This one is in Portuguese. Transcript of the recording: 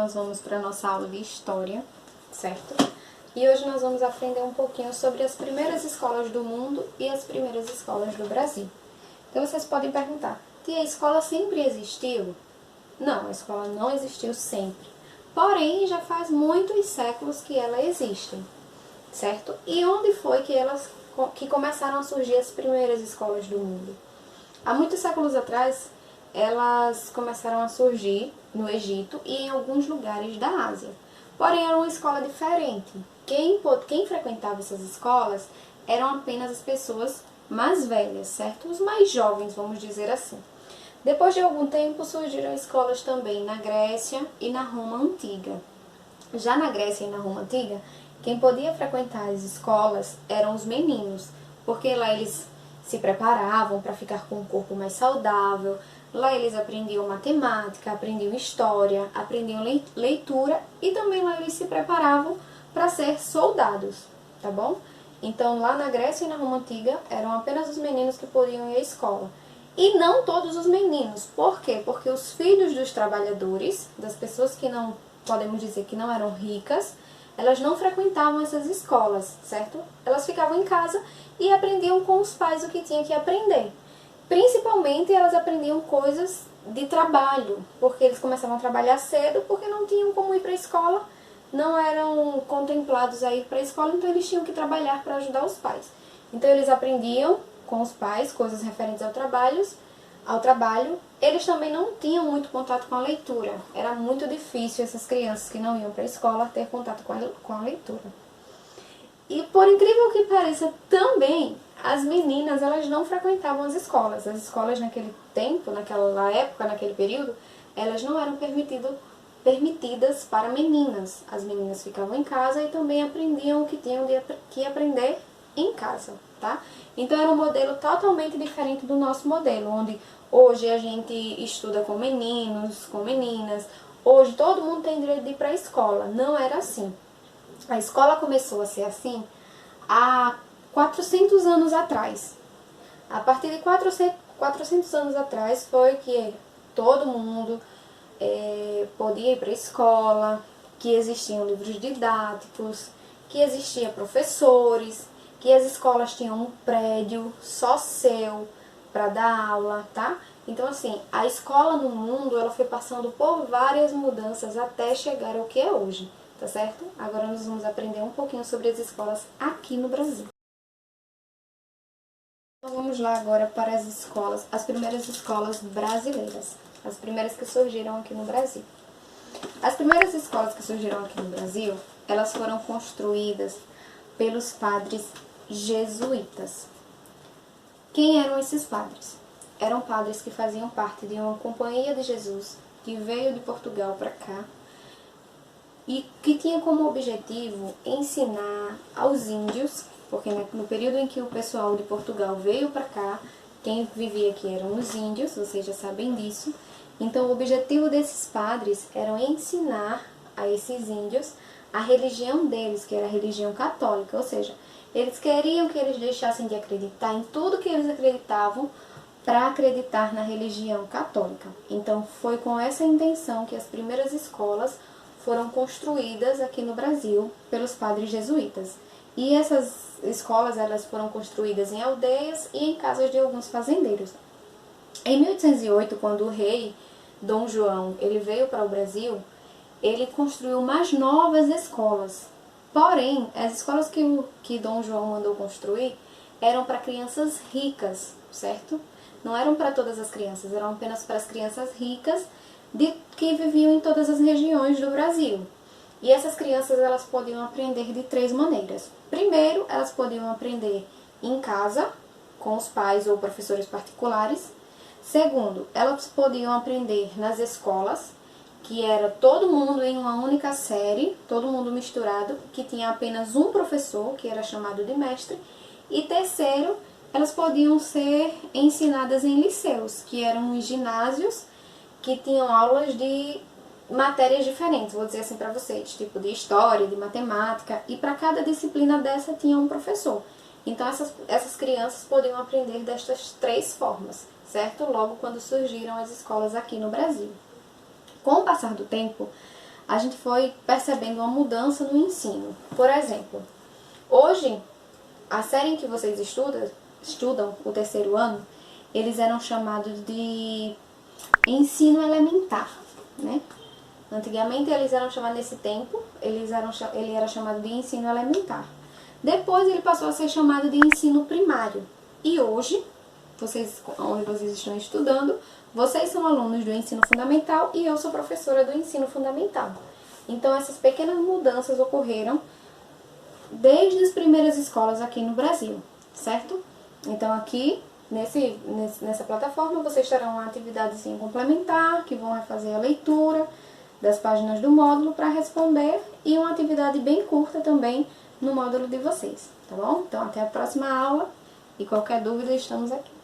nós vamos para a nossa aula de História, certo? E hoje nós vamos aprender um pouquinho sobre as primeiras escolas do mundo e as primeiras escolas do Brasil. Então vocês podem perguntar, tia, a escola sempre existiu? Não, a escola não existiu sempre. Porém, já faz muitos séculos que ela existe, certo? E onde foi que começaram a surgir as primeiras escolas do mundo? Há muitos séculos atrás, elas começaram a surgir no Egito e em alguns lugares da Ásia. Porém, era uma escola diferente. Quem frequentava essas escolas eram apenas as pessoas mais velhas, certo? Os mais jovens, vamos dizer assim. Depois de algum tempo, surgiram escolas também na Grécia e na Roma Antiga. Já na Grécia e na Roma Antiga, quem podia frequentar as escolas eram os meninos, porque lá eles se preparavam para ficar com um corpo mais saudável, lá eles aprendiam matemática, aprendiam história, aprendiam leitura e também lá eles se preparavam para ser soldados, tá bom? Então lá na Grécia e na Roma Antiga eram apenas os meninos que podiam ir à escola. E não todos os meninos. Por quê? Porque os filhos dos trabalhadores, das pessoas que não, podemos dizer que não eram ricas, elas não frequentavam essas escolas, certo? Elas ficavam em casa e aprendiam com os pais o que tinha que aprender. Principalmente elas aprendiam coisas de trabalho, porque eles começavam a trabalhar cedo, porque não tinham como ir para a escola, não eram contemplados a ir para a escola, então eles tinham que trabalhar para ajudar os pais. Então eles aprendiam com os pais coisas referentes ao trabalho. Eles também não tinham muito contato com a leitura. Era muito difícil essas crianças que não iam para a escola ter contato com a leitura. E por incrível que pareça, também as meninas elas não frequentavam as escolas. As escolas naquele tempo, naquela época, naquele período, elas não eram permitidas para meninas. As meninas ficavam em casa e também aprendiam o que tinham que aprender em casa, tá? Então era um modelo totalmente diferente do nosso modelo, onde hoje a gente estuda com meninos, com meninas. Hoje todo mundo tem direito de ir para a escola. Não era assim. A escola começou a ser assim há 400 anos atrás. A partir de 400 anos atrás foi que todo mundo podia ir para a escola, que existiam livros didáticos, que existiam professores, que as escolas tinham um prédio só seu para dar aula, tá? Então, assim, a escola no mundo, ela foi passando por várias mudanças até chegar ao que é hoje, tá certo? Agora nós vamos aprender um pouquinho sobre as escolas aqui no Brasil. Então, vamos lá agora para as primeiras escolas brasileiras, as primeiras que surgiram aqui no Brasil. As primeiras escolas que surgiram aqui no Brasil, elas foram construídas pelos padres jesuítas. Quem eram esses padres? Eram padres que faziam parte de uma companhia de Jesus que veio de Portugal para cá e que tinha como objetivo ensinar aos índios, porque no período em que o pessoal de Portugal veio para cá, quem vivia aqui eram os índios, vocês já sabem disso. Então o objetivo desses padres era ensinar a esses índios a religião deles, que era a religião católica, ou seja, eles queriam que eles deixassem de acreditar em tudo que eles acreditavam para acreditar na religião católica. Então foi com essa intenção que as primeiras escolas foram construídas aqui no Brasil pelos padres jesuítas. E essas escolas elas foram construídas em aldeias e em casas de alguns fazendeiros. Em 1808, quando o rei Dom João ele veio para o Brasil, ele construiu mais novas escolas. Porém, as escolas que Dom João mandou construir eram para crianças ricas, certo? Não eram para todas as crianças, eram apenas para as crianças ricas que viviam em todas as regiões do Brasil. E essas crianças elas podiam aprender de 3 maneiras. Primeiro, elas podiam aprender em casa, com os pais ou professores particulares. Segundo, elas podiam aprender nas escolas, que era todo mundo em uma única série, todo mundo misturado, que tinha apenas um professor, que era chamado de mestre. E terceiro, elas podiam ser ensinadas em liceus, que eram os ginásios, que tinham aulas de matérias diferentes, vou dizer assim para vocês, tipo de história, de matemática, e para cada disciplina dessa tinha um professor. Então essas crianças podiam aprender destas 3 formas, certo? Logo quando surgiram as escolas aqui no Brasil. Com o passar do tempo, a gente foi percebendo uma mudança no ensino. Por exemplo, hoje, a série em que vocês estudam o terceiro ano, eles eram chamados de ensino elementar, né? Antigamente eles eram chamados, nesse tempo, ele era chamado de ensino elementar. Depois ele passou a ser chamado de ensino primário. E hoje, onde vocês estão estudando, vocês são alunos do ensino fundamental e eu sou professora do ensino fundamental. Então essas pequenas mudanças ocorreram desde as primeiras escolas aqui no Brasil, certo? Então aqui, nessa plataforma, vocês terão uma atividadezinha complementar, que vão fazer a leitura das páginas do módulo para responder, e uma atividade bem curta também no módulo de vocês, tá bom? Então até a próxima aula, e qualquer dúvida estamos aqui.